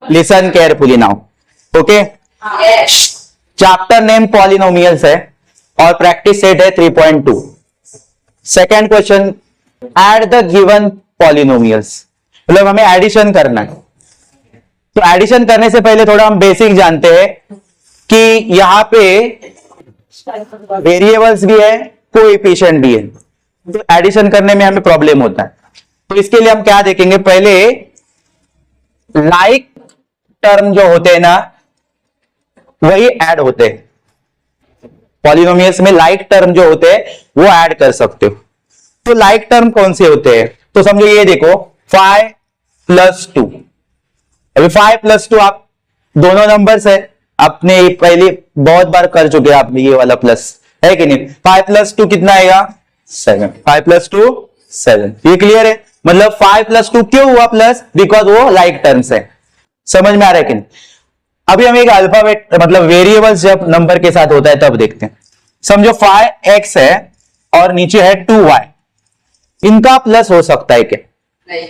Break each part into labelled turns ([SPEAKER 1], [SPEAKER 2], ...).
[SPEAKER 1] Listen carefully now, okay. Chapter name polynomials है और practice set है 3.2। Second question, add the given polynomials, मतलब हमें एडिशन करना है। तो एडिशन करने से पहले थोड़ा हम बेसिक जानते हैं कि यहां पे वेरिएबल्स भी है, कोएफिशिएंट भी है, तो एडिशन करने में हमें प्रॉब्लम होता है। तो इसके लिए हम क्या देखेंगे, पहले लाइक टर्म जो होते हैं ना वही ऐड होते हैं। पॉलिनोमियल्स में लाइक टर्म जो होते हैं वो ऐड कर सकते हो। तो लाइक टर्म कौन से होते हैं, तो समझो ये देखो 5+2। अभी 5+2 आप दोनों नंबर्स है, आपने पहले बहुत बार कर चुके हैं आपने ये वाला प्लस, है कि नहीं। 5+2 कितना आएगा 7, 5+2 7, ये क्लियर है। मतलब 5+2 क्यों हुआ प्लस, बिकॉज वो लाइक टर्म्स है। समझ में आ रहा है कि नहीं। अभी हम एक अल्फाबेट मतलब वेरिएबल्स जब नंबर के साथ होता है तब देखते हैं। समझो 5x है और नीचे है 2y, इनका प्लस हो सकता है क्या, नहीं,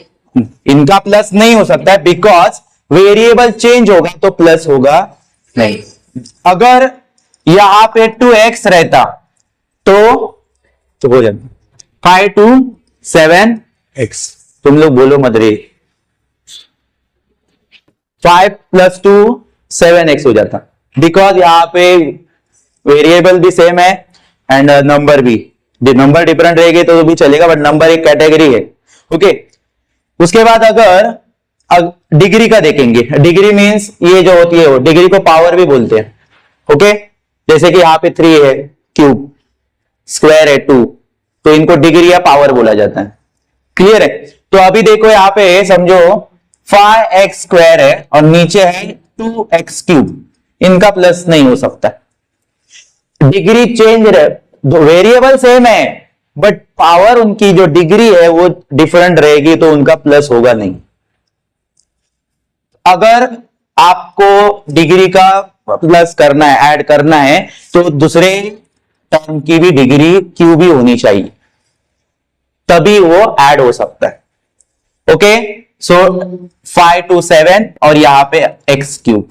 [SPEAKER 1] इनका प्लस नहीं हो सकता है, बिकॉज वेरिएबल चेंज होगा तो प्लस होगा नहीं। अगर यहां पे 2x रहता तो हो जाता 5 2 7x। तुम लोग बोलो मत रे, 5+2 7x हो जाता, बिकॉज यहां पे वेरिएबल भी सेम है एंड नंबर भी, नंबर डिफरेंट रहेगी तो भी चलेगा, बट नंबर एक कैटेगरी है, ओके। उसके बाद अगर डिग्री का देखेंगे, डिग्री मींस ये जो होती है वो डिग्री को पावर भी बोलते हैं, ओके। जैसे कि यहाँ पे 3 है, क्यूब, स्क्वायर है 2, तो इनको डिग्री या पावर बोला जाता है, क्लियर है। तो अभी देखो यहाँ पे समझो 5x² है और नीचे है 2x³, इनका प्लस नहीं हो सकता। डिग्री चेंज रहे, वेरिएबल सेम है बट पावर उनकी जो डिग्री है वो डिफरेंट रहेगी तो उनका प्लस होगा नहीं। अगर आपको डिग्री का प्लस करना है, ऐड करना है, तो दूसरे टर्म की भी डिग्री क्यू भी होनी चाहिए, तभी वो ऐड हो सकता है, ओके। सो 5 2 7 और यहां पे x³।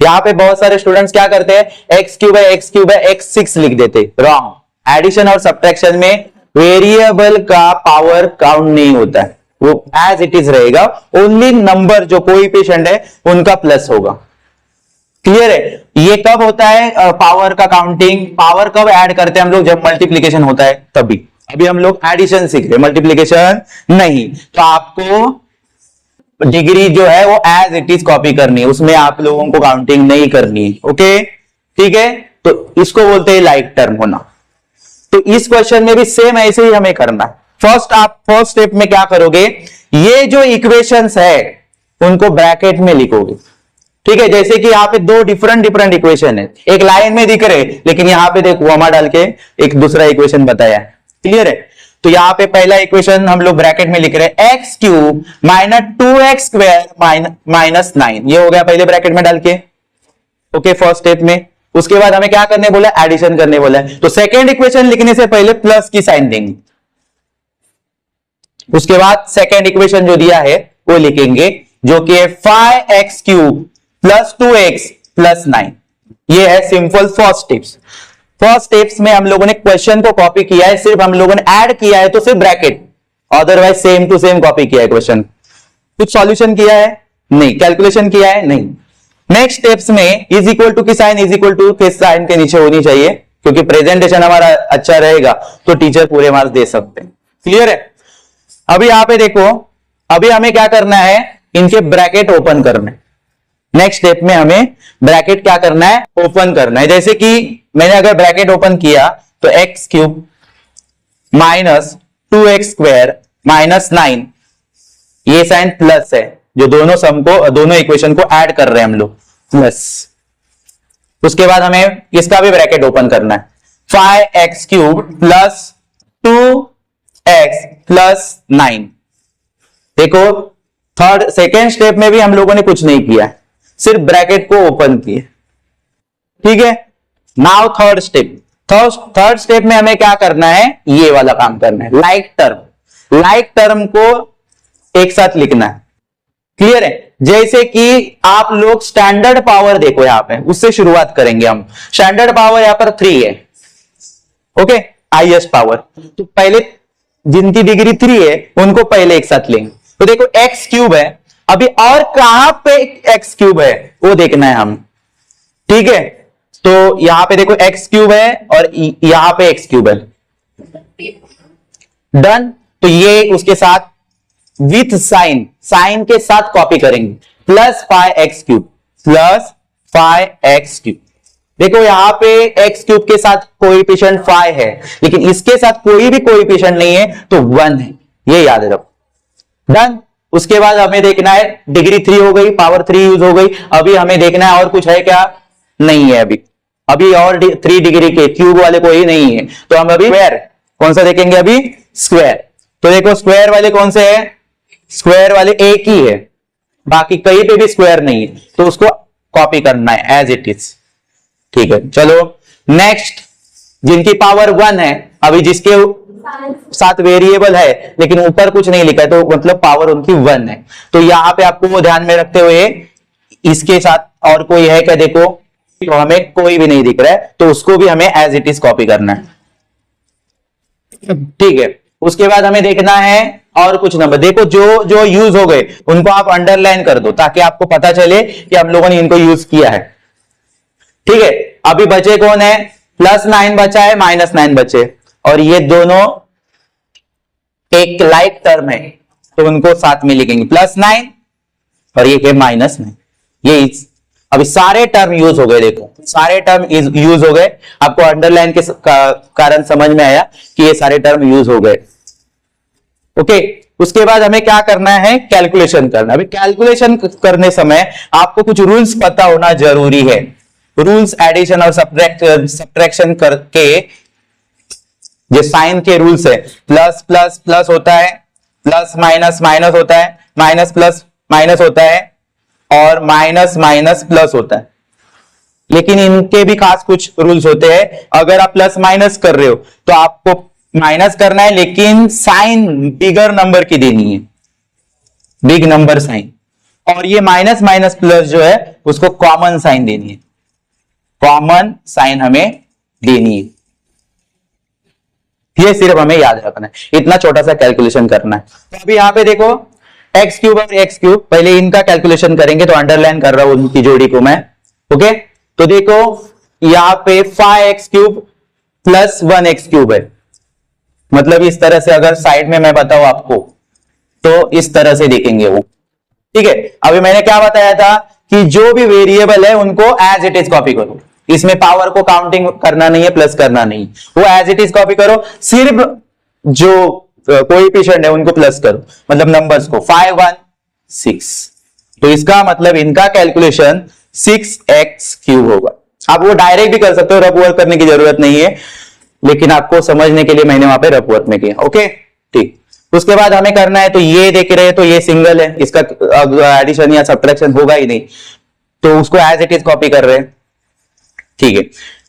[SPEAKER 1] यहां पे बहुत सारे स्टूडेंट्स क्या करते हैं, x³ है x³ है x6 लिख देते, रॉन्ग। एडिशन और सब्ट्रैक्शन में वेरिएबल का पावर काउंट नहीं होता है, वो एज इट इज रहेगा, ओनली नंबर जो कोएफिशिएंट है उनका प्लस होगा, क्लियर है। ये कब होता है पावर का काउंटिंग, पावर कब ऐड करते हैं हम लोग, जब मल्टीप्लीकेशन होता है तभी। अभी हम लोग एडिशन सीख रहे हैं, मल्टीप्लीकेशन नहीं। तो आपको डिग्री जो है वो एज इट इज कॉपी करनी है, उसमें आप लोगों को काउंटिंग नहीं करनी है, ओके, ठीक है। तो इसको बोलते हैं लाइक टर्म होना। तो इस क्वेश्चन में भी सेम ऐसे ही हमें करना है। फर्स्ट स्टेप में क्या करोगे, ये जो इक्वेशंस है उनको ब्रैकेट में लिखोगे, ठीक है। जैसे कि यहाँ पे दो डिफरेंट इक्वेशन है, एक लाइन में दिख रहे, लेकिन यहाँ पे देखो कॉमा डाल के एक दूसरा इक्वेशन बताया, क्लियर है। तो यहाँ पे पहला इक्वेशन हम लोग ब्रैकेट में लिख रहे हैं x³ - 2x² - 9, ये हो गया पहले ब्रैकेट में डाल के, ओके, फर्स्ट स्टेप में। उसके बाद हमें क्या करने बोला, एडिशन करने बोला है। तो सेकेंड इक्वेशन लिखने से पहले प्लस की साइन देंगे, उसके बाद सेकेंड इक्वेशन जो दिया है वो लिखेंगे, जो कि है 5x³ + 2x + 9। ये है simple first tips. First steps में हम लोगों ने क्वेश्चन को कॉपी किया है, सिर्फ हम लोगों ने ऐड किया है तो सिर्फ bracket, otherwise same to same copy किया है क्वेश्चन। कुछ सॉल्यूशन किया है नहीं, कैलकुलेशन किया है नहीं। नेक्स्ट स्टेप्स में इज इक्वल टू की साइन, इज इक्वल टू के साइन के नीचे होनी चाहिए, क्योंकि प्रेजेंटेशन हमारा अच्छा रहेगा तो टीचर पूरे मार्क्स दे सकते हैं, क्लियर है। अभी यहां पे देखो, अभी हमें क्या करना है, इनके ब्रैकेट ओपन करना है। नेक्स्ट स्टेप में हमें ब्रैकेट क्या करना है, ओपन करना है। जैसे कि मैंने अगर ब्रैकेट ओपन किया तो x³ - 2x² - 9, ये साइन प्लस है, जो दोनों सम को, दोनों इक्वेशन को ऐड कर रहे हैं हम लोग, प्लस। उसके बाद हमें इसका भी ब्रैकेट ओपन करना है, 5x³ + 2x + 9। देखो सेकेंड स्टेप में भी हम लोगों ने कुछ नहीं किया है, सिर्फ ब्रैकेट को ओपन किए, ठीक है। नाउ थर्ड स्टेप में हमें क्या करना है, ये वाला काम करना है, लाइक टर्म को एक साथ लिखना है। क्लियर है? जैसे कि आप लोग स्टैंडर्ड पावर देखो, यहां पे उससे शुरुआत करेंगे हम। स्टैंडर्ड पावर यहां पर 3 है, ओके, हाईएस्ट पावर। तो पहले जिनकी डिग्री 3 है उनको पहले एक साथ लेंगे। तो देखो एक्स क्यूब है, अभी और कहां पे एक्स क्यूब है वो देखना है हम, ठीक है? तो यहां पे देखो एक्स क्यूब है और यहां पे एक्स क्यूब है, डन। तो ये उसके साथ विथ साइन, साइन के साथ कॉपी करेंगे, plus 5x cube, plus 5x cube. देखो यहां पे x क्यूब के साथ कोएफिशिएंट 5 है, लेकिन इसके साथ कोई भी कोएफिशिएंट नहीं है तो 1 है, ये याद रखो। डन। उसके बाद हमें देखना है, डिग्री 3 हो गई, पावर 3 यूज हो गई। अभी हमें देखना है और कुछ है क्या? नहीं है अभी और 3 डिग्री के क्यूब वाले कोई नहीं है, तो हम अभी स्क्वायर कौन सा देखेंगे? अभी स्क्वायर। तो देखो स्क्वायर वाले कौन से है? स्क्वायर वाले एक ही है, बाकी कहीं पे भी स्क्वायर नहीं है, तो उसको कॉपी करना है एज इट इज, ठीक है? चलो नेक्स्ट, जिनकी पावर 1 है, अभी जिसके साथ वेरिएबल है लेकिन ऊपर कुछ नहीं लिखा है, तो मतलब पावर उनकी 1 है। तो यहां पे आपको वो ध्यान में रखते हुए इसके साथ और कोई है क्या? देखो तो हमें कोई भी नहीं दिख रहा है, तो उसको भी हमें एज इट इज कॉपी करना है, ठीक है? उसके बाद हमें देखना है और कुछ नंबर। देखो जो जो यूज हो गए उनको आप अंडरलाइन कर दो, ताकि आपको पता चले कि हम लोगों ने इनको यूज किया है, ठीक है? अभी बचे कौन है? +9 बचा है, -9 बचे, और ये दोनों एक लाइक टर्म है, तो उनको साथ में लिखेंगे, +9 और ये है -9। ये अभी सारे टर्म यूज हो गए, देखो सारे टर्म यूज हो गए। आपको अंडरलाइन के कारण समझ में आया कि ये सारे टर्म यूज हो गए, ओके? उसके बाद हमें क्या करना है? कैलकुलेशन करना। अभी कैलकुलेशन करने समय आपको कुछ रूल्स पता होना जरूरी है। रूल्स एडिशन और सब्ट्रैक्शन करके, जो साइन के रूल्स है, प्लस प्लस प्लस होता है, प्लस माइनस माइनस होता है, माइनस प्लस माइनस होता है, और माइनस माइनस प्लस होता है। लेकिन इनके भी खास कुछ रूल्स होते हैं। अगर आप प्लस माइनस कर रहे हो तो आपको माइनस करना है, लेकिन साइन बिगर नंबर की देनी है, बिग नंबर साइन। और ये माइनस माइनस प्लस जो है उसको कॉमन साइन देनी है, कॉमन साइन हमें देनी है। ये सिर्फ हमें याद रखना है, इतना छोटा सा कैलकुलेशन करना है। तो अभी यहां पे देखो एक्स क्यूब और एक्स क्यूब, पहले इनका कैलकुलेशन करेंगे, तो अंडरलाइन कर रहा हूं उनकी जोड़ी को मैं, ओके? तो देखो यहां पे 5x cube plus 1x cube है, मतलब इस तरह से अगर साइड में मैं बताऊं आपको तो इस तरह से देखेंगे वो, ठीक है? अभी मैंने क्या बताया था कि जो भी वेरिएबल है उनको एज इट इज कॉपी करो, इसमें पावर को काउंटिंग करना नहीं है, प्लस करना नहीं, वो एज इट इज कॉपी करो, सिर्फ जो कोएफिशिएंट है उनको प्लस करो, मतलब नंबर्स को 5 1 6। तो इसका मतलब इनका कैलकुलेशन 6x क्यूब होगा। आप वो डायरेक्ट भी कर सकते हो, रफ वर्क करने की जरूरत नहीं है, लेकिन आपको समझने के लिए मैंने वहां पे रफ वर्क में किया, ओके? ठीक। उसके बाद हमें करना है, तो ये देख रहे हैं तो ये सिंगल है, इसका एडिशन या सब्ट्रैक्शन होगा ही नहीं, तो उसको एज इट इज कॉपी कर रहे हैं, ठीक है?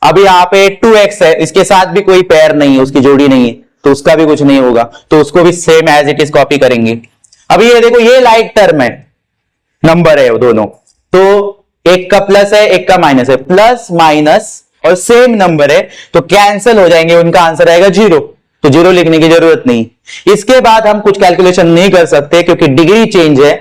[SPEAKER 1] अभी यहाँ पे 2x है, इसके साथ भी कोई पेयर नहीं है, उसकी जोड़ी नहीं है, तो उसका भी कुछ नहीं होगा, तो उसको भी same as it is copy करेंगे। अभी ये देखो ये लाइक टर्म है, नंबर है वो दोनों, तो एक का प्लस है एक का माइनस है, प्लस माइनस और सेम नंबर है तो कैंसिल हो जाएंगे, उनका आंसर आएगा 0, तो 0 लिखने की जरूरत नहीं। इसके बाद हम कुछ कैलकुलेशन नहीं कर सकते क्योंकि डिग्री चेंज है,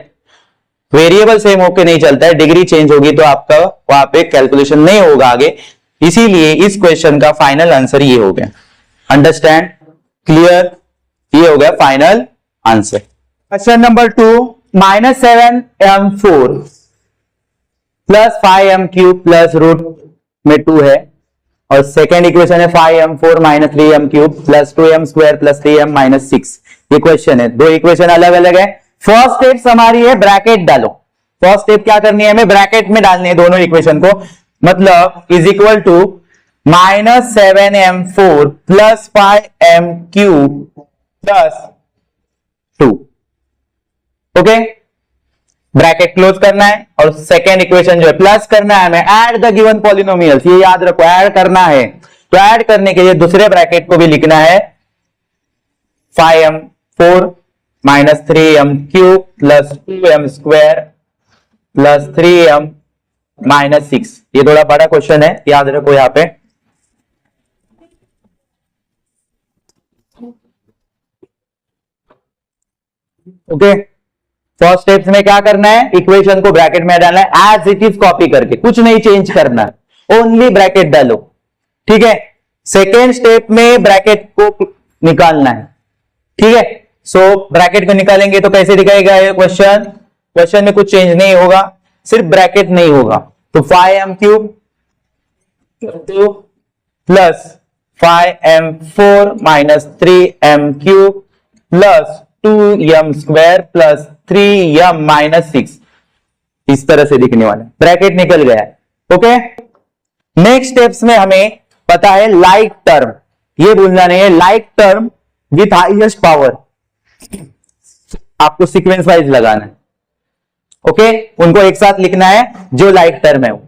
[SPEAKER 1] वेरिएबल सेम होके नहीं चलता है, डिग्री चेंज होगी तो आपका वहां पे कैलकुलेशन नहीं होगा आगे, इसीलिए इस क्वेश्चन का फाइनल आंसर ये हो गया। अंडरस्टैंड? क्लियर? ये हो गया final answer. Question number 2, -7m4 plus 5m cube plus root में 2 है, और सेकेंड इक्वेशन है 5m4 - 3m cube plus 2m square plus 3m - 6। ये क्वेश्चन है, दो इक्वेशन अलग अलग है। फर्स्ट स्टेप हमारी है ब्रैकेट डालो। फर्स्ट स्टेप क्या करनी है, हमें ब्रैकेट में डालनी है दोनों इक्वेशन को, मतलब is equal to -7m4 plus 5m cube plus 2, okay? Bracket close करना है, और सेकेंड इक्वेशन जो है प्लस करना है हमें, ऐड द गिवन पॉलिनोमियल्स, ये याद रखो, ऐड करना है। तो ऐड करने के लिए दूसरे ब्रैकेट को भी लिखना है 5m4 minus 3m³ plus 2m² plus 3m minus 6। ये थोड़ा बड़ा क्वेश्चन है, याद रखो यहां पे। ओके, फर्स्ट स्टेप्स में क्या करना है, इक्वेशन को ब्रैकेट में डालना है एज इट इज, कॉपी करके, कुछ नहीं चेंज करना, ओनली ब्रैकेट डालो। ठीक है, सेकेंड स्टेप में ब्रैकेट को निकालना है। ठीक है, सो ब्रैकेट को निकालेंगे तो कैसे दिखाएगा ये क्वेश्चन, क्वेश्चन में कुछ चेंज नहीं होगा, सिर्फ ब्रैकेट नहीं होगा। तो 5m³ plus 5m4 minus 3m³ plus 2m² plus 3m minus 6, इस तरह से दिखने वाला है, ब्रैकेट निकल गया है। ओके, नेक्स्ट स्टेप्स में हमें पता है लाइक टर्म, ये भूलना नहीं है, like term with highest power आपको सीक्वेंस वाइज लगाना है। ओके, उनको एक साथ लिखना है जो लाइक टर्म है वो।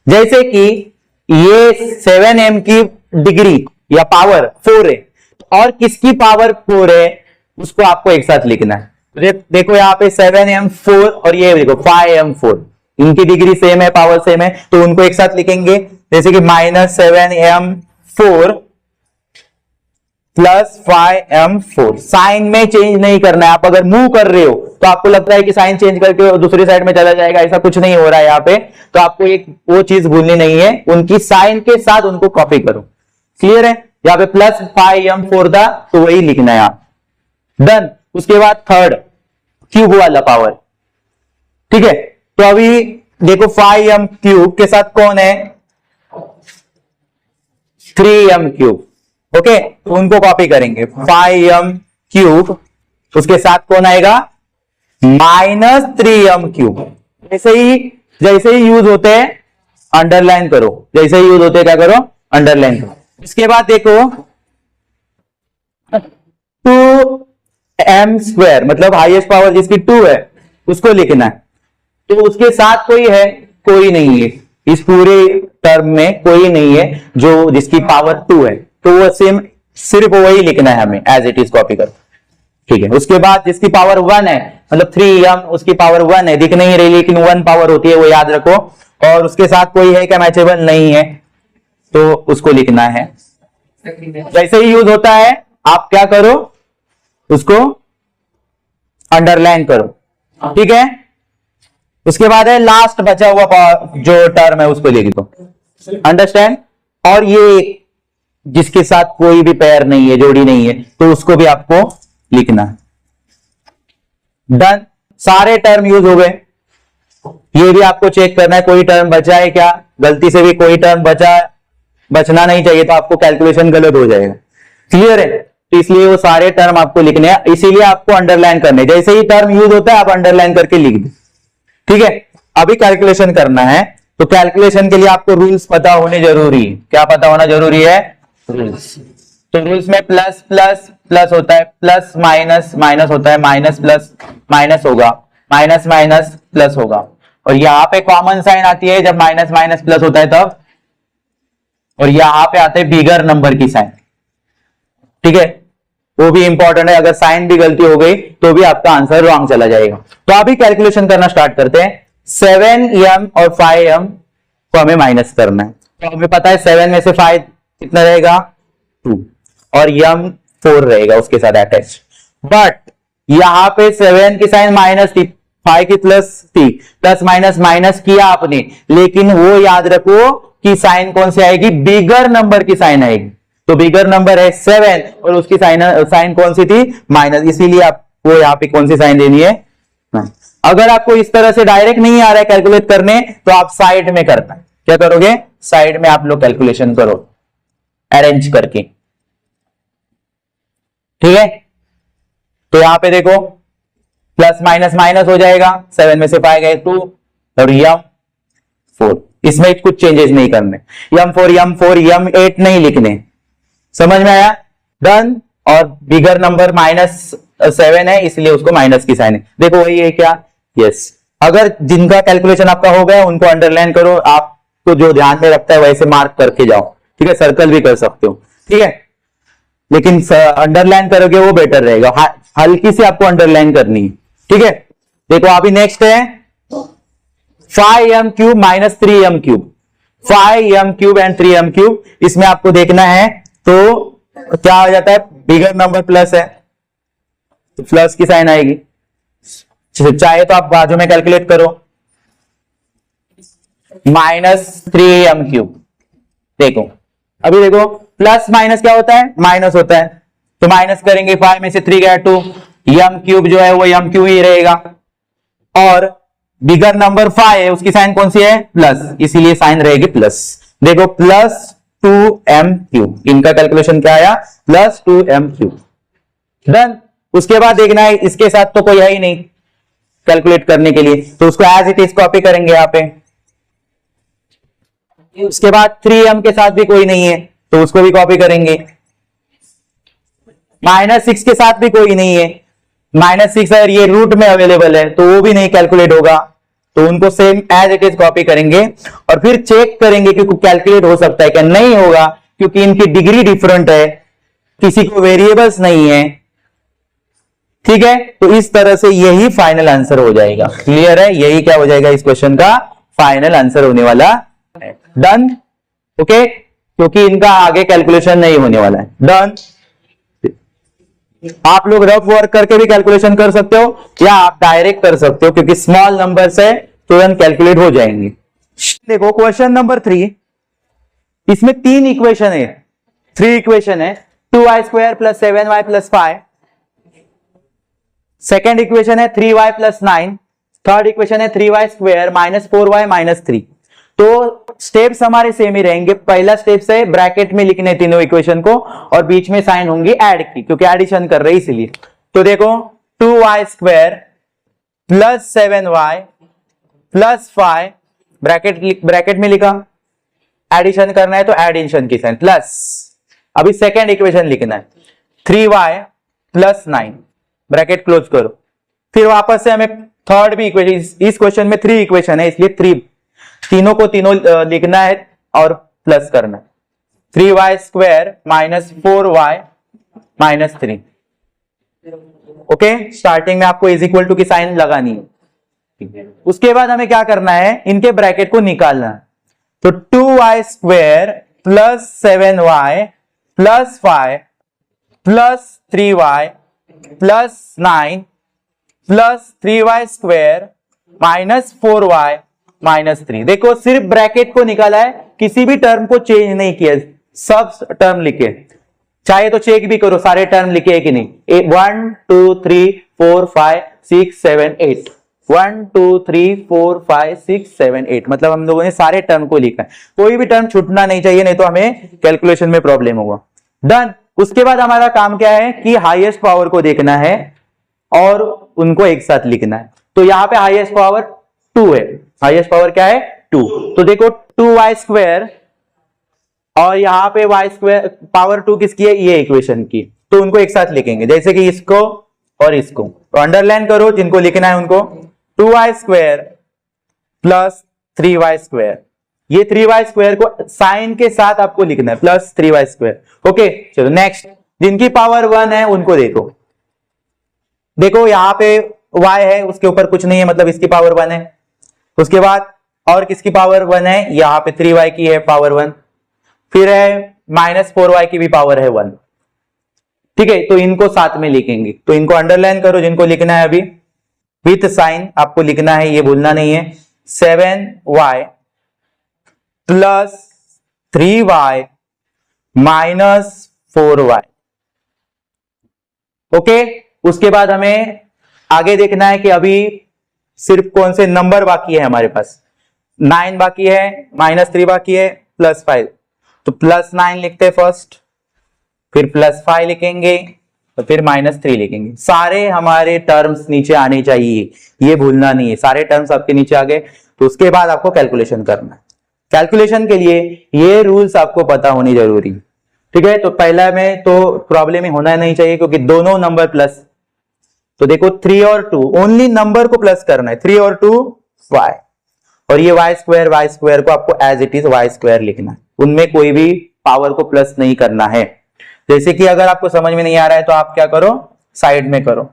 [SPEAKER 1] जैसे कि ये 7m की डिग्री या पावर 4 है, और किसकी पावर 4 है उसको आपको एक साथ लिखना है। देखो यहां पे 7m4 और ये देखो 5m4, इनकी डिग्री सेम है, पावर सेम है, तो उनको एक साथ लिखेंगे। जैसे कि minus 7m4 plus 5m4, sign में चेंज नहीं करना है। आप अगर मूव कर रहे हो तो आपको लगता है कि साइन चेंज करके दूसरी साइड में चला जाएगा, ऐसा कुछ नहीं हो रहा है यहाँ पे। तो आपको एक वो चीज भूलनी नहीं है, उनकी साइन के साथ उनको कॉपी करो। क्लियर है, यहाँ पे प्लस 5m4 था तो वही लिखना है यहाँ, डन। उसके बाद थर्ड क्यूब वाला पावर। ठीक है, तो अभी देखो 5m³ के साथ कौन है, 3m³। ओके, तो उनको कॉपी करेंगे, 5m³, उसके साथ कौन आएगा, माइनस 3m³। जैसे ही यूज होते हैं अंडरलाइन करो, जैसे ही यूज होते हैं क्या करो, अंडरलाइन करो। इसके बाद देखो 2m² मतलब हाईएस्ट पावर जिसकी 2 है उसको लिखना है। तो उसके साथ कोई है, कोई नहीं है, इस पूरे टर्म में कोई नहीं है जो जिसकी पावर 2 है, तो वो सेम सिर्फ वही लिखना है हमें, एज इट इज कॉपी करो। ठीक है, उसके बाद जिसकी पावर 1 है, मतलब 3m, उसकी पावर 1 है, दिख नहीं रही लेकिन 1 पावर होती है, वो याद रखो। और उसके साथ कोई है क्या, मैचेबल नहीं है, तो उसको लिखना है। जैसे ही यूज होता है आप क्या करो, उसको अंडरलाइन करो। ठीक है, उसके बाद है लास्ट बचा हुआ जो टर्म है उसको लिख दो, अंडरस्टैंड। और ये जिसके साथ कोई भी पेयर नहीं है, जोड़ी नहीं है, तो उसको भी आपको लिखना है। डन, सारे टर्म यूज हो गए। ये भी आपको चेक करना है कोई टर्म बचा है क्या, गलती से भी कोई टर्म बचना नहीं चाहिए, तो आपको कैलकुलेशन गलत हो जाएगा। क्लियर है, तो इसलिए वो सारे टर्म आपको लिखने हैं, इसीलिए आपको अंडरलाइन करने, जैसे ही टर्म यूज होता है आप अंडरलाइन करके लिख दो। ठीक है, अभी कैलकुलेशन करना है, तो कैलकुलेशन के लिए आपको रूल्स पता होने जरूरी है। क्या पता होना जरूरी है, रूल्स। तो रूल्स में प्लस प्लस प्लस होता है, प्लस माइनस माइनस होता है, माइनस प्लस माइनस होगा, माइनस माइनस प्लस होगा, और यहां पे कॉमन साइन आती है जब माइनस माइनस प्लस होता है तब, और यहां पे आते हैं बिगर नंबर की साइन। ठीक है, वो भी इंपॉर्टेंट है, अगर साइन भी गलती हो गई तो भी आपका आंसर रॉन्ग चला जाएगा। तो अभी कैलकुलेशन करना स्टार्ट करते हैं। 7m और 5m को हमें माइनस करना है, तो हमें पता है 7 में से 5 कितना रहेगा, 2, और m 4 रहेगा उसके साथ अटैच। बट यहां पे 7 की साइन माइनस थी, 5 की प्लस थी, प्लस माइनस माइनस किया आपने, लेकिन वो याद रखो कि साइन कौन सी आएगी, बिगर नंबर की साइन आएगी। तो बिगर नंबर है 7 और उसकी साइन कौन सी थी, माइनस, इसीलिए आपको यहां पे कौन सी साइन देनी है। अगर आपको इस तरह से डायरेक्ट नहीं आ रहा है कैलकुलेट करने, तो आप साइड में करना, क्या करोगे, साइड में आप लोग कैलकुलेशन करो अरेंज करके। ठीक है, तो यहां पे देखो प्लस माइनस माइनस हो जाएगा, 7 में से 5 गए 2 और m4, इसमें कुछ चेंजेस नहीं करने, m4 m8 नहीं लिखने। समझ में आया, डन। और बिगर नंबर -7 है इसलिए उसको माइनस की साइन है, देखो वही है क्या, यस। अगर जिनका कैलकुलेशन आपका हो गया उनको अंडरलाइन करो, आपको जो ध्यान में रखता है वैसे मार्क करके जाओ। ठीक है, सर्कल भी कर सकते हो, ठीक है, लेकिन अंडरलाइन करोगे वो बेटर रहेगा। हल्की सी आपको अंडरलाइन करनी है, ठीक है। देखो अभी नेक्स्ट है 5m cube minus 3m cube, 5m cube and 3m cube. इसमें आपको देखना है तो क्या हो जाता है, बिगर नंबर प्लस है तो प्लस की साइन आएगी, चाहे तो आप बाजू में कैलकुलेट करो, माइनस 3m क्यूब। देखो अभी देखो प्लस माइनस क्या होता है, माइनस होता है, तो माइनस करेंगे 5 में से 3 गया 2, m क्यूब जो है वो m क्यूब ही रहेगा, और बिगर नंबर 5 है उसकी साइन कौन सी है, प्लस, इसीलिए साइन रहेगी प्लस। देखो प्लस 2m क्यूब, इनका कैलकुलेशन क्या आया, प्लस 2m क्यूब। डन। उसके बाद देखना है इसके साथ तो कोई है ही नहीं कैलकुलेट करने के लिए, तो उसको एज इट इज कॉपी करेंगे यहां पे। उसके बाद 3m के साथ भी कोई नहीं है तो उसको भी कॉपी करेंगे। -6 के साथ भी कोई नहीं है, -6 अगर ये रूट में अवेलेबल है तो वो भी नहीं कैलकुलेट होगा, तो उनको same as it is copy करेंगे और फिर चेक करेंगे कि कैलकुलेट हो सकता है क्या, नहीं होगा क्योंकि इनकी डिग्री डिफरेंट है, किसी को वेरिएबल्स नहीं है, ठीक है। तो इस तरह से यही फाइनल आंसर हो जाएगा। क्लियर है, यही क्या हो जाएगा इस क्वेश्चन का फाइनल आंसर होने वाला है। डन, ओके, क्योंकि इनका आगे कैलकुलेशन नहीं होने वाला है। डन। आप लोग रफ वर्क करके भी कैलकुलेशन कर सकते हो या आप डायरेक्ट कर सकते हो, क्योंकि स्मॉल नंबर से तुरंत कैलकुलेट हो जाएंगे। देखो क्वेश्चन नंबर 3, इसमें 3 इक्वेशन है, 3 इक्वेशन है, 2y square plus 7y plus 5, second equation है 3y प्लस 9, थर्ड इक्वेशन है 3y square minus 4y minus 3। तो स्टेप्स हमारे सेम ही रहेंगे। पहला स्टेप से ब्रैकेट में लिखने तीनों इक्वेशन को और बीच में साइन होंगी ऐड की, क्योंकि एडिशन कर रहे इसीलिए। तो देखो 2y square plus 7y plus 5, bracket में लिखा, एडिशन करना है तो एडिशन की साइन प्लस। अभी सेकेंड इक्वेशन लिखना है 3y प्लस 9, ब्रैकेट क्लोज करो। फिर वापस से हमें थर्ड भी इक्वेशन, इस क्वेश्चन में 3 इक्वेशन है इसलिए 3 तीनों को तीनों लिखना है और प्लस करना है। 3y square minus 4y minus 3। Okay, starting में आपको इज इक्वल टू की साइन लगानी है। उसके बाद हमें क्या करना है, इनके ब्रैकेट को निकालना है। तो 2y square plus 7y plus 5 plus 3y plus 9 plus 3y square minus 4y minus 3। देखो सिर्फ ब्रैकेट को निकाला है, किसी भी टर्म को चेंज नहीं किया, सब टर्म लिखे। चाहे तो चेक भी करो सारे टर्म लिखे है कि नहीं। 1 2 3 4 5 6 7 8, 1 2 3 4 5 6 7 8, मतलब हम लोगों ने सारे टर्म को लिखा है। कोई भी टर्म छूटना नहीं चाहिए, नहीं तो हमें कैलकुलेशन में प्रॉब्लम होगा। डन। उसके बाद हमारा काम क्या है कि हाईएस्ट पावर को देखना है और उनको एक साथ लिखना है। तो यहां पे हाईएस्ट पावर 2 है, हाईएस्ट पावर क्या है 2। तो देखो 2y स्क्वायर और यहां पे y स्क्वायर पावर 2 किसकी है, ये इक्वेशन की, तो उनको एक साथ लिखेंगे, जैसे कि इसको और इसको। तो अंडरलाइन करो जिनको लिखना है उनको। 2y square plus 3y square, ये 3y स्क्वायर को साइन के साथ आपको लिखना है, प्लस 3y स्क्वायर। ओके, चलो नेक्स्ट, जिनकी पावर 1 है उनको देखो। देखो यहां पे y है, उसके ऊपर कुछ नहीं है, मतलब इसकी पावर 1 है। उसके बाद और किसकी पावर 1 है, यहां पे 3y की है पावर 1, फिर है माइनस 4y की भी पावर है 1। ठीक है, तो इनको साथ में लिखेंगे, तो इनको अंडरलाइन करो जिनको लिखना है अभी, विथ साइन आपको लिखना है, ये भूलना नहीं है। 7y plus 3y minus 4y। Okay, उसके बाद हमें आगे देखना है कि अभी सिर्फ कौन से नंबर बाकी है हमारे पास। 9 बाकी है, -3 बाकी है, +5। तो +9 लिखते हैं फर्स्ट, फिर +5 लिखेंगे, तो फिर -3 लिखेंगे। सारे हमारे टर्म्स नीचे आने चाहिए, ये भूलना नहीं है, सारे टर्म्स आपके नीचे आ गए। तो उसके बाद आपको कैलकुलेशन करना है। कैलकुलेशन के लिए ये रूल्स आपको पता होनी जरूरी है। ठीक है, तो पहला में तो प्रॉब्लम ही होना नहीं चाहिए, क्योंकि दोनों नंबर प्लस। तो देखो 3 और 2, ओनली नंबर को प्लस करना है, 3 और 2 y, और ये y स्क्वायर को आपको as it is y square लिखना है, उनमें कोई भी पावर को प्लस नहीं करना है। जैसे कि अगर आपको समझ में नहीं आ रहा है तो आप क्या करो, साइड में करो।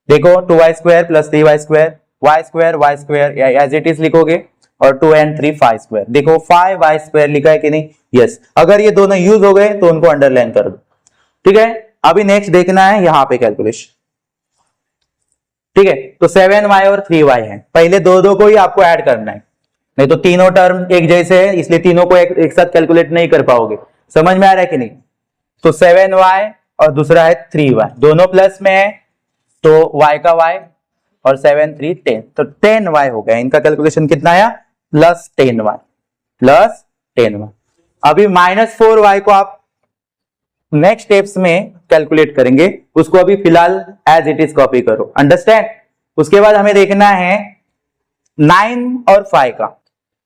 [SPEAKER 1] देखो 2y² plus 3y² y² as it is लिखोगे और 2 and 3 5²। देखो 5y² लिखा है कि नहीं? यस। अगर ये दोनों यूज हो गए तो उनको अंडरलाइन कर दो। ठीक है, अभी नेक्स्ट देखना है यहां पे कैलकुलेशन। ठीक है, तो 7y और 3y है, पहले दो को ही आपको ऐड करना है, नहीं तो तीनों टर्म एक जैसे है इसलिए तीनों को एक साथ कैलकुलेट नहीं कर पाओगे। समझ में आ रहा है कि नहीं? तो 7y और दूसरा है 3y, दोनों प्लस में है तो y का y और 7 3 10, तो 10y हो गया। इनका कैलकुलेशन कितना आया? Plus 10y। अभी -4y को आप नेक्स्ट स्टेप्स में कैलकुलेट करेंगे, उसको अभी फिलहाल एज इट इज कॉपी करो। अंडरस्टैंड? उसके बाद हमें देखना है 9 और 5 का,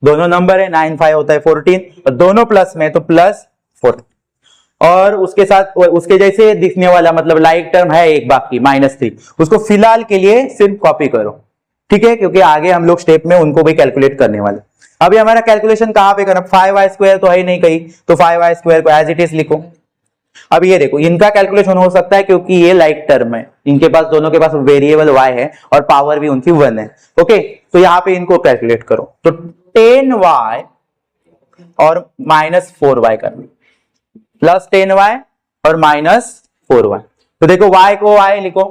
[SPEAKER 1] दोनों नंबर है 9 5 होता है 14 और दोनों प्लस में तो +4 और उसके साथ उसके जैसे दिखने वाला मतलब लाइक टर्म है एक बाकी -3, उसको फिलहाल के लिए सिर्फ कॉपी करो। ठीक है, क्योंकि आगे हम लोग स्टेप में उनको भी कैलकुलेट करने वाले। अभी हमारा कैलकुलेशन कहां पे करना? 5y² तो है ही नहीं कहीं, तो 5y² को एज इट इज लिखो। अब ये देखो इनका कैलकुलेशन हो सकता है क्योंकि ये लाइक टर्म है, इनके पास दोनों के पास वेरिएबल y है और पावर भी उनकी 1 है। ओके, तो यहां पे इनको कैलकुलेट करो, तो 10y और -4y करना, प्लस 10y और -4y। तो देखो y को y लिखो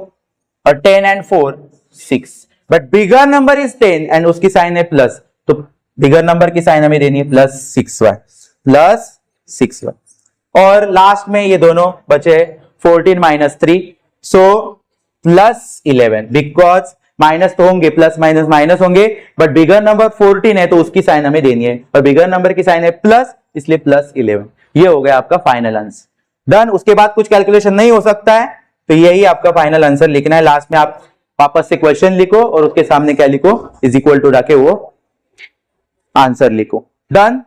[SPEAKER 1] और 10 and 4 6, but bigger number is 10 and उसकी साइन है प्लस, तो बिगर नंबर की साइन हमें देनी है +6y और लास्ट में ये दोनों बचे 14 - 3, सो +11, बिकॉज माइनस तो होंगे, प्लस माइनस माइनस होंगे, बट बिगर नंबर 14 है तो उसकी साइन हमें देनी है और बिगर नंबर की साइन है प्लस, इसलिए +11। ये हो गया आपका फाइनल आंसर। डन। उसके बाद कुछ कैलकुलेशन नहीं हो सकता है, तो यही आपका फाइनल आंसर लिखना है। लास्ट में आप वापस से क्वेश्चन लिखो और उसके सामने क्या लिखो? इज इक्वल टू रखे वो आंसर लिखो। डन।